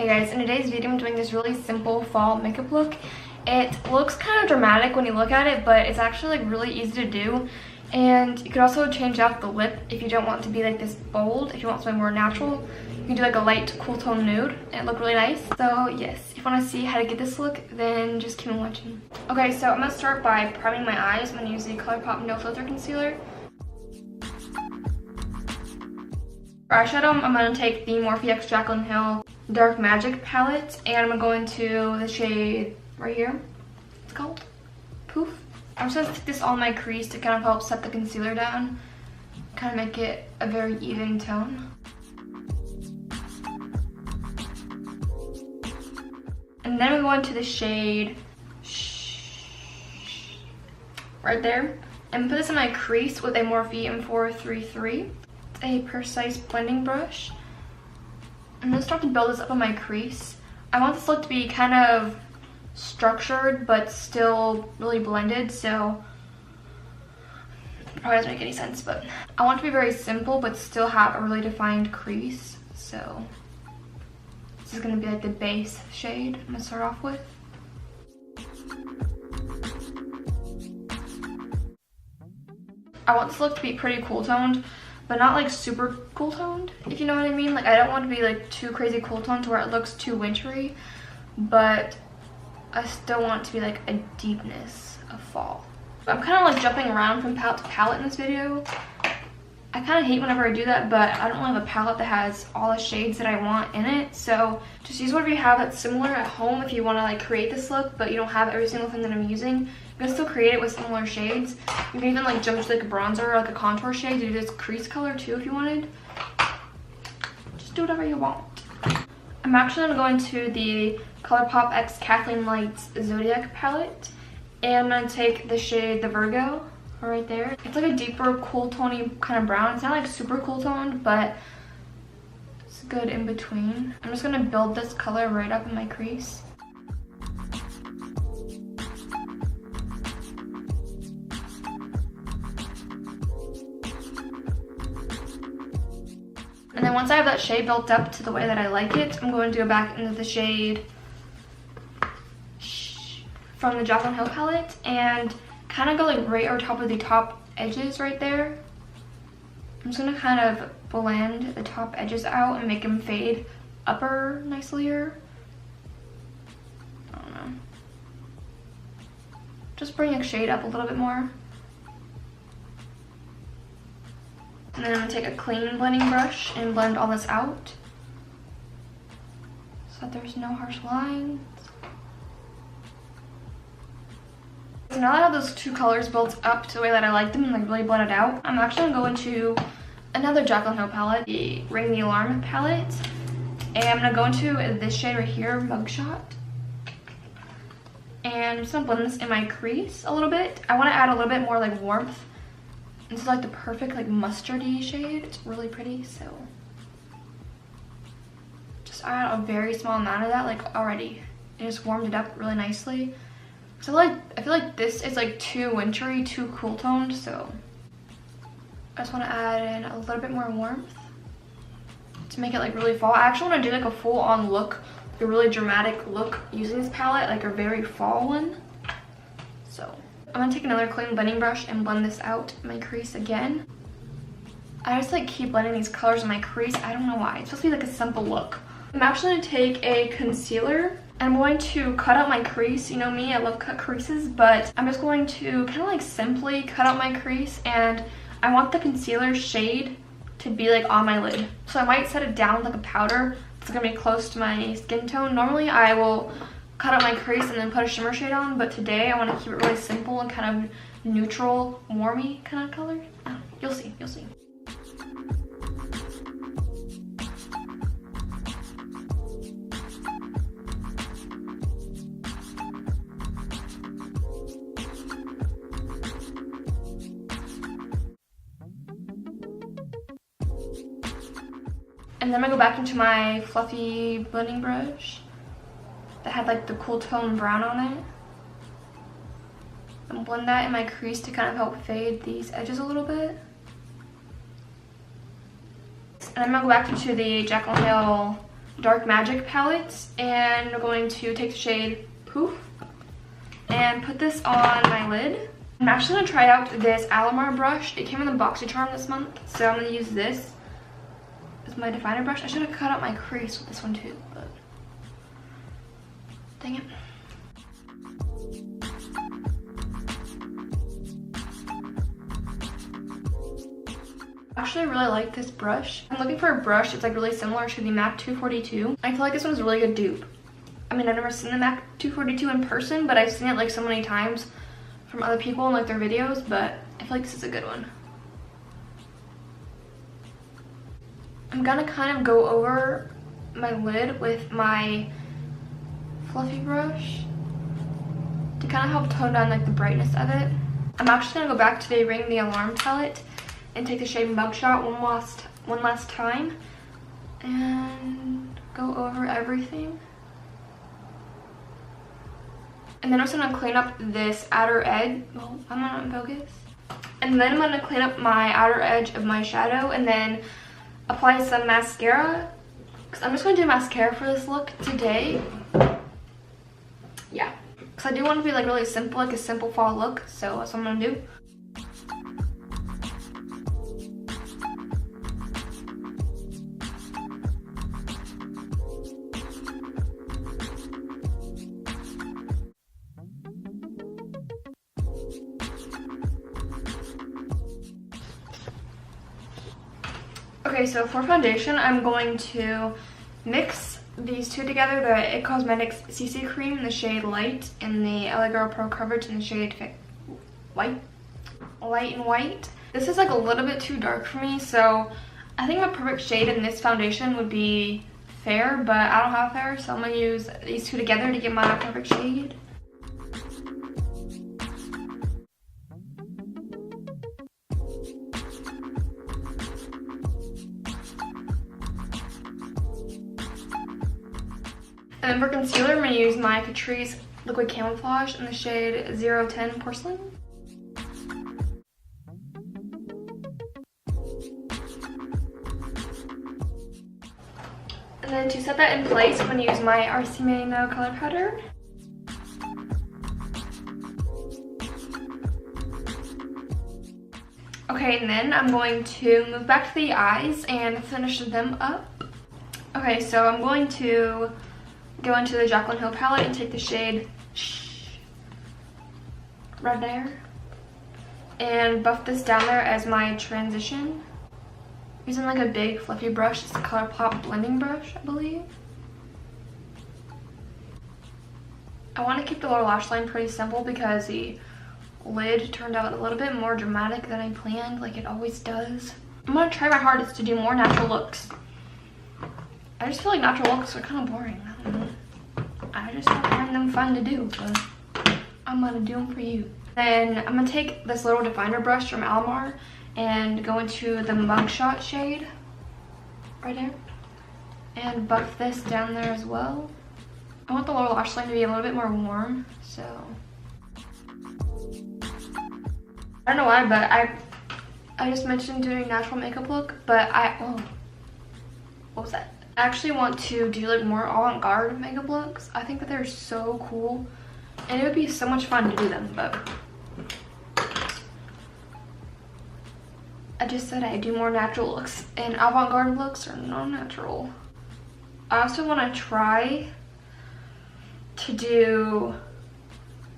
guys, in today's video I'm doing this really simple fall makeup look. It looks kind of dramatic when you look at it, but it's actually like really easy to do. And you could also change out the lip if you don't want to be like this bold. If you want something more natural, you can do like a light cool tone nude and look really nice. So yes, if you want to see how to get this look, then just keep on watching. Okay, so I'm going to start by priming my eyes. I'm going to use the Colourpop No Filter Concealer. For eyeshadow, I'm going to take the Morphe X Jaclyn Hill Dark Magic palette, and I'm going to go into the shade right here. It's called Poof. I'm just going to stick this on my crease to kind of help set the concealer down, kind of make it a very even tone. And then we go into the shade right there, and put this in my crease with a Morphe M433. It's a precise blending brush. I'm going to start to build this up on my crease. I want this look to be kind of structured but still really blended, so it probably doesn't make any sense, but I want it to be very simple but still have a really defined crease. So this is going to be like the base shade I'm going to start off with. I want this look to be pretty cool toned, but not like super cool toned, if you know what I mean. Like, I don't want to be like too crazy cool toned to where it looks too wintry, but I still want it to be like a deepness of fall. I'm kind of like jumping around from palette to palette in this video. I kind of hate whenever I do that, but I don't really have a palette that has all the shades that I want in it. So just use whatever you have that's similar at home if you want to like create this look, but you don't have every single thing that I'm using. You can still create it with similar shades. You can even like jump to like a bronzer or like a contour shade to do this crease color too if you wanted. Just do whatever you want. I'm actually going to go into the Colourpop X Kathleen Lights Zodiac palette, and I'm going to take the shade The Virgo right there. It's like a deeper cool tony kind of brown. It's not like super cool toned, but it's good in between. I'm just going to build this color right up in my crease. And then once I have that shade built up to the way that I like it, I'm going to go back into the shade from the Jaclyn Hill palette and kind of go like right over top of the top edges right there. I'm just going to kind of blend the top edges out and make them fade upper nicelier. I don't know. Just bring the shade up a little bit more. And then I'm going to take a clean blending brush and blend all this out so that there's no harsh lines. So now that I have those two colors built up to the way that I like them and like really blended out, I'm actually going to go into another Jaclyn Hill palette, the Ring the Alarm palette. And I'm going to go into this shade right here, Mugshot. And I'm just going to blend this in my crease a little bit. I want to add a little bit more like warmth. This is like the perfect like mustardy shade. It's really pretty, so just add a very small amount of that like already. It just warmed it up really nicely. So I feel like this is like too wintry, too cool toned, so I just want to add in a little bit more warmth to make it like really fall. I actually want to do like a full on look, like a really dramatic look using this palette, like a very fall one. So I'm going to take another clean blending brush and blend this out in my crease again. I just like keep blending these colors in my crease. I don't know why. It's supposed to be like a simple look. I'm actually going to take a concealer. I'm going to cut out my crease. You know me, I love cut creases, but I'm just going to kind of like simply cut out my crease, and I want the concealer shade to be like on my lid. So I might set it down with like a powder. It's going to be close to my skin tone. Normally I will cut out my crease and then put a shimmer shade on, but today I want to keep it really simple and kind of neutral, warmy kind of color. You'll see, you'll see. And then I'm going to go back into my fluffy blending brush that had like the cool tone brown on it. And blend that in my crease to kind of help fade these edges a little bit. And I'm going to go back into the Jaclyn Hill Dark Magic palette, and I'm going to take the shade Poof and put this on my lid. I'm actually going to try out this Alamar brush. It came in the BoxyCharm this month, so I'm going to use this as my definer brush. I should have cut out my crease with this one too, but dang it. I actually really like this brush. I'm looking for a brush that's like really similar to the MAC 242. I feel like this one's a really good dupe. I mean, I've never seen the MAC 242 in person, but I've seen it like so many times from other people in like their videos, but I feel like this is a good one. I'm gonna kind of go over my lid with my fluffy brush to kind of help tone down like the brightness of it. I'm actually gonna go back to the Ring the Alarm palette and take the shade Mugshot one last time and go over everything. And then I'm just gonna clean up this outer edge. Oh, I'm not in focus. And then I'm gonna clean up my outer edge of my shadow and then apply some mascara. Cause I'm just gonna do mascara for this look today. Yeah, cause I do want to be like really simple, like a simple fall look. So that's what I'm gonna do. Okay, so for foundation, I'm going to mix these two together, the It Cosmetics CC Cream in the shade Light and the LA Girl Pro Coverage in the shade Light and White. This is like a little bit too dark for me, so I think my perfect shade in this foundation would be Fair, but I don't have Fair, so I'm going to use these two together to get my perfect shade. And then for concealer, I'm going to use my Catrice Liquid Camouflage in the shade 010 Porcelain. And then to set that in place, I'm going to use my RCMA No Color Powder. Okay, and then I'm going to move back to the eyes and finish them up. Okay, so I'm going to go into the Jaclyn Hill palette and take the shade right there and buff this down there as my transition. Using like a big fluffy brush. It's a Colourpop blending brush, I believe. I want to keep the lower lash line pretty simple because the lid turned out a little bit more dramatic than I planned, like it always does. I'm going to try my hardest to do more natural looks. I just feel like natural looks are kind of boring. I don't know. I just don't find them fun to do, but I'm gonna do them for you. Then I'm gonna take this little definer brush from Alamar and go into the Mugshot shade right there and buff this down there as well. I want the lower lash line to be a little bit more warm, so I don't know why, but I just mentioned doing natural makeup look, but what was that? I actually want to do like more avant-garde makeup looks. I think that they're so cool and it would be so much fun to do them, but I just said I do more natural looks and avant-garde looks are not natural. I also want to try to do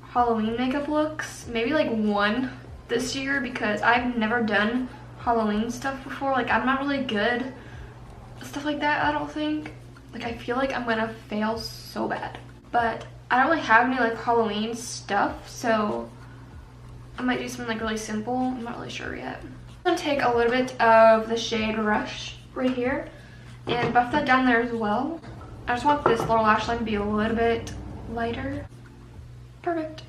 Halloween makeup looks, maybe like one this year because I've never done Halloween stuff before. Like I'm not really good stuff like that, I don't think. Like I feel like I'm gonna fail so bad, but I don't really have any like Halloween stuff, so I might do something like really simple. I'm not really sure yet. I'm gonna take a little bit of the shade Rush right here and buff that down there as well. I just want this lower lash line to be a little bit lighter. Perfect.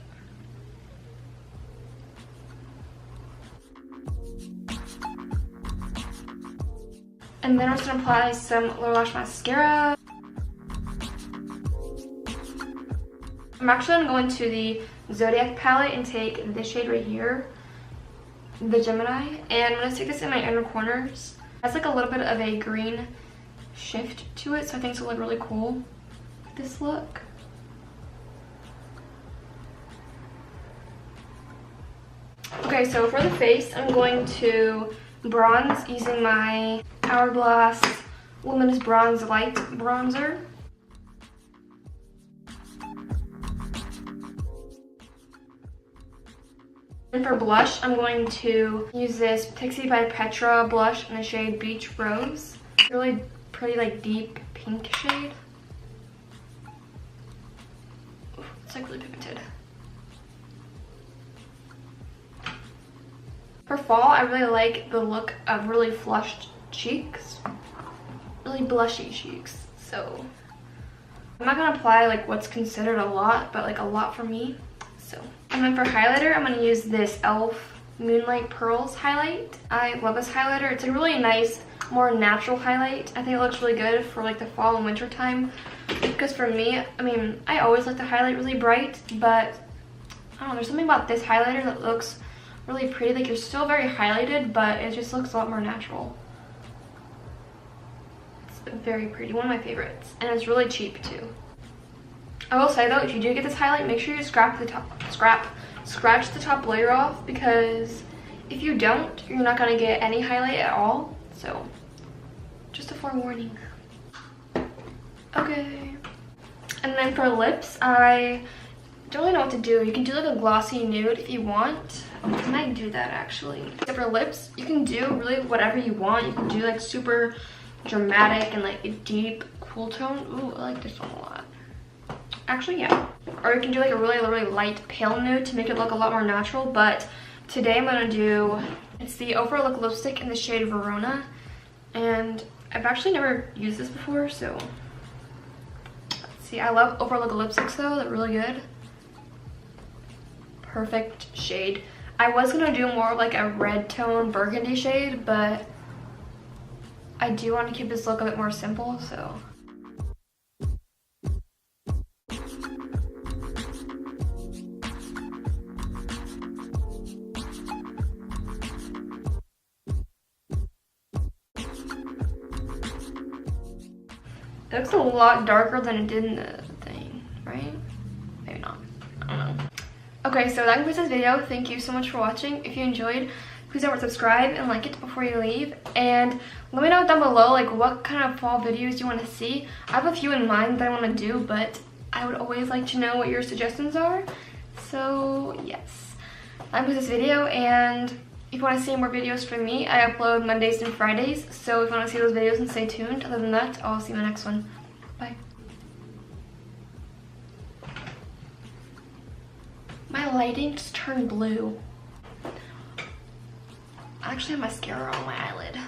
And then I'm just gonna apply some lower lash mascara. I'm actually gonna go into the Zodiac palette and take this shade right here, the Gemini, and I'm gonna stick this in my inner corners. It has like a little bit of a green shift to it, so I think it's gonna look really cool, this look. Okay, so for the face, I'm going to bronze using my Hourglass Luminous Bronze Light Bronzer. And for blush, I'm going to use this Pixi by Petra blush in the shade Beach Rose. Really pretty, like, deep pink shade. Ooh, it's like really pigmented. For fall, I really like the look of really flushed cheeks. Really blushy cheeks. So I'm not gonna apply like what's considered a lot, but like a lot for me. So, and then for highlighter, I'm gonna use this e.l.f. Moonlight Pearls highlight. I love this highlighter. It's a really nice, more natural highlight. I think it looks really good for like the fall and winter time. Because for me, I mean, I always like to highlight really bright, but I don't know, there's something about this highlighter that looks really pretty. Like, you're still very highlighted, but it just looks a lot more natural. It's very pretty, one of my favorites, and it's really cheap too. I will say though, if you do get this highlight, make sure you scratch the top layer off, because if you don't, you're not gonna get any highlight at all. So just a forewarning. Okay, and then for lips, I don't really know what to do. You can do like a glossy nude if you want. I might do that actually. So for lips, you can do really whatever you want. You can do like super dramatic and like a deep cool tone. Ooh, I like this one a lot. Actually, yeah. Or you can do like a really light pale nude to make it look a lot more natural. But today I'm gonna do, it's the Ofra Look lipstick in the shade Verona. And I've actually never used this before, so let's see. I love Ofra Look lipsticks though, they're really good. Perfect shade. I was gonna do more of like a red tone burgundy shade, but I do want to keep this look a bit more simple, so. It looks a lot darker than it did in the thing, right? Maybe not, I don't know. Okay, so that concludes this video. Thank you so much for watching. If you enjoyed, please don't forget to subscribe and like it before you leave. And let me know down below like what kind of fall videos you want to see. I have a few in mind that I want to do, but I would always like to know what your suggestions are. So yes, that concludes this video. And if you want to see more videos from me, I upload Mondays and Fridays. So if you want to see those videos, then stay tuned. Other than that, I'll see you in the next one. Bye. My lighting just turned blue. I actually have mascara on my eyelid.